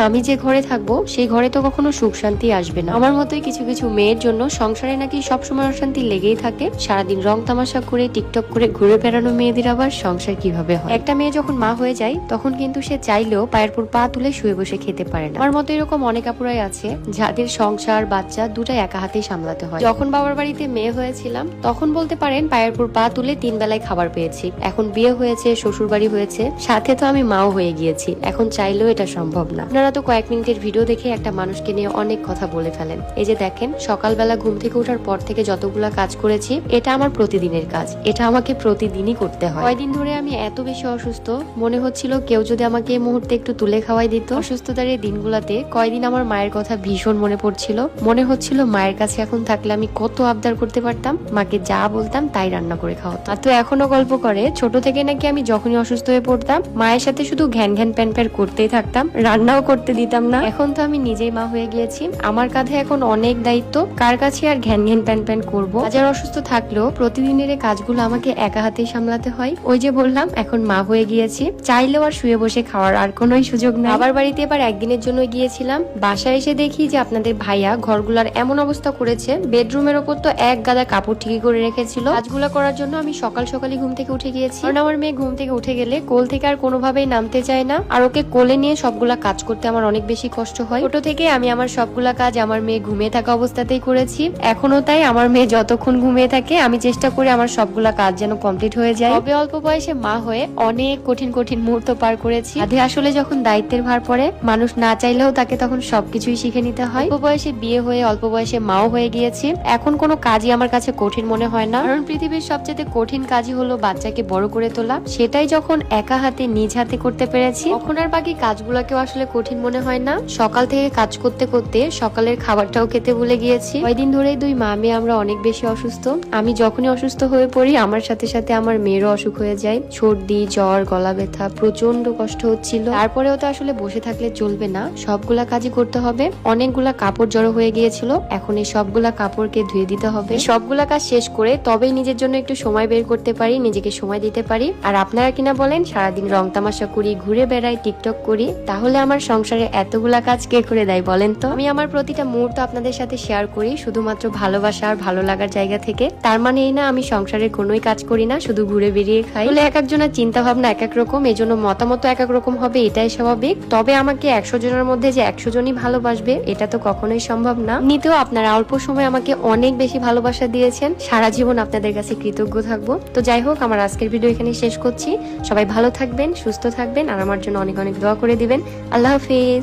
আমি যে ঘরে থাকবো সেই ঘরে তো কখনো সুখ শান্তি আসবে না। আমার মতোই কিছু কিছু মেয়ের জন্য সংসারে নাকি সবসময় অশান্তি লেগেই থাকে। সারাদিন রং তামাশা করে টিকটক করে ঘুরে বেড়ানো মেয়েদের আবার সংসার কিভাবে হয়? একটা মেয়ে যখন মা হয়ে যায় তখন কিন্তু সে চাইলেও পায়ের পর পা তুলে শুয়ে বসে খেতে পারে না। আমার মতো এরকম অনেক আপুরাই আছে যাদের সংসার বাচ্চা দুটাই একা হাতেই সামলাতে হয়। যখন বাবার বাড়িতে মেয়ে হয়েছিলাম তখন বলতে পারেন পায়ের পর পা তুলে 3 বেলায় খাবার পেয়েছি। এখন বিয়ে হয়েছে, শ্বশুর বাড়ি হয়েছে, সাথে তো আমি মাও হয়ে গিয়েছি। এখন চাইলেও এটা সম্ভব না। আপনারা তো কয়েক মিনিটের ভিডিও দেখে একটা মানুষকে নিয়ে অনেক কথা বলে ফেলেন। এই যে দেখেন, সকালবেলা ঘুম থেকে ওঠার পর থেকে যতগুলা কাজ করেছি এটা আমার প্রতিদিনের কাজ। এটা আমাকে প্রতিদিনই করতে হয়। কয়দিন ধরে আমি এত বেশি অসুস্থ, মনে হচ্ছিল কেউ যদি আমাকে এই মুহূর্তে একটু তুলে খাওয়াই দিত। অসুস্থতার এই দিনগুলাতে কয়দিন আমার মায়ের কথা ভীষণ মনে পড়ছিল। মনে হচ্ছিল মায়ের কাছে এখন থাকলে আমি কত আবদার করতে পারতাম, মাকে যা বলতাম তাই রান্না করে খাওয়াতো। আর তো এখনো গল্প করে ছোট থেকে নাকি আমি যখনই অসুস্থ হয়ে পড়তাম মায়ের সাথে শুধু ঘ্যান ঘ্যান প্যান প্যান করতেই থাকতাম, রান্নাও করতে দিতাম না। এখন তো আমি নিজেই মা হয়ে গিয়েছি, আমার কাঁধে এখন অনেক দায়িত্ব, কার কাছে আর ঘ্যান ঘ্যান প্যান প্যান করবো। হাজার অসুস্থ থাকলেও প্রতিদিনের এই কাজগুলো আমাকে একা হাতেই সামলাতে হয়। ওই যে বললাম এখন মা হয়ে গিয়েছি, চাইলেও আর শুয়ে বসে খাওয়ার আর কোনোই সুযোগ নেই। আবার বাড়িতে এবার একদিনের জন্য গিয়েছিলাম, বাসায় এসে দেখি যে আপনাদের ভাইয়া ঘরগুলার এমন অবস্থা করেছে, বেডরুমের ওপর তো এক গাদা কাপড় ঠিকই করে রেখেছিল। কাজগুলো করার জন্য আমি সকাল সকালই ঘুম থেকে উঠে গিয়েছি, কারণ আমার মেয়ে ঘুম থেকে উঠে গেলে কোল থেকে আর কোনোভাবেই নামতে চায় না, আর ওকে কোলে নিয়ে সবগুলা কাজ করতে আমার অনেক বেশি কষ্ট হয়। ছোট থেকে আমি আমার সবগুলা কাজ আমার মেয়ে ঘুমিয়ে থাকা অবস্থাতেই করেছি, এখনো তাই। আমার মেয়ে যতক্ষণ ঘুমিয়ে থাকে আমি চেষ্টা করি আমার সবগুলা কাজ যেন কমপ্লিট হয়ে যায়। তবে অল্প বয়সে মা হয়ে অনেক কঠিন কঠিন মুহূর্ত পার করেছি। আধে আসলে যখন দায়িত্বের ভার পড়ে মানুষ না চাইলেও তাকে তখন সবকিছুই শিখে নিতে হয়। অল্প বয়সে বিয়ে হয়ে অল্প বয়সে মাও হয়ে গিয়েছি, এখন কোনো কাজই আমার কাছে কঠিন মনে হয় না। কারণ পৃথিবীর সবচেয়ে কঠিন কাজই হলো বাচ্চাকে বড় করে তোলা। সেটাই যখন একা হাতে নিজ হাতে করতে পেরেছি তখন আর বাকি কাজগুলোকেও আসলে কঠিন মনে হয় না। সকাল থেকে কাজ করতে করতে সকালের খাবারটাও খেতে ভুলে গিয়েছি। কয়দিন ধরেই দুই মা মেয়ে আমরা অনেক বেশি অসুস্থ। আমি যখনই অসুস্থ হয়ে পড়ি আমার সাথে সাথে আমার মেয়েরও অসুখ হয়ে যায়। সর্দি, জ্বর, গলা ব্যথা, প্রচন্ড কষ্ট হচ্ছিল। তারপরেও তো আসলে বসে থাকলে চলবে না, সবগুলা কাজই করতে হবে। অনেকগুলা কাপড় জড়ো হয়ে গিয়েছিল, এখন এই সবগুলা কাপড়কে ধুয়ে দিতে হবে। সবগুলা কাজ শেষ করে তবেই নিজের জন্য একটু সময় বের করতে পারি, নিজেকে সময় দিতে পারি। আর আপনারা কিনা বলেন সারাদিন রং তামাশা করি, ঘুরে বেড়াই, টিকটক করি, তাহলে আমার সংসারে এতগুলা কাজ কে করে দেয় বলেন তো? আমি আমার প্রতিটা মুহূর্ত আপনাদের সাথে শেয়ার করি শুধুমাত্র ভালোবাসা আর ভালো লাগার জায়গা থেকে। তার মানে এই না আমি সংসারের কোনোই কাজ করি না, শুধু ঘুরে বেরিয়ে খাই। বলে এক একজনের চিন্তা ভাবনা এক এক রকম, এই জন্য মতামত এক এক রকম হবে, এটাই স্বাভাবিক। তবে আমাকে 100 জনের মধ্যে যে 100 জনই ভালোবাসবে এটা তো কখনোই সম্ভব না। নিতেও আপনারা অল্প সময় আমাকে অনেক বেশি ভালোবাসা দিয়েছেন, সারা জীবন আপনাদের কাছে কৃতজ্ঞ থাকবো। তো যাই হোক, আমার আজকের ভিডিও এখানে শেষ করছি। সবাই ভালো থাকবেন, সুস্থ থাকবেন, আর আমার জন্য অনেক অনেক দোয়া করে দিবেন। আল্লাহ হাফেজ।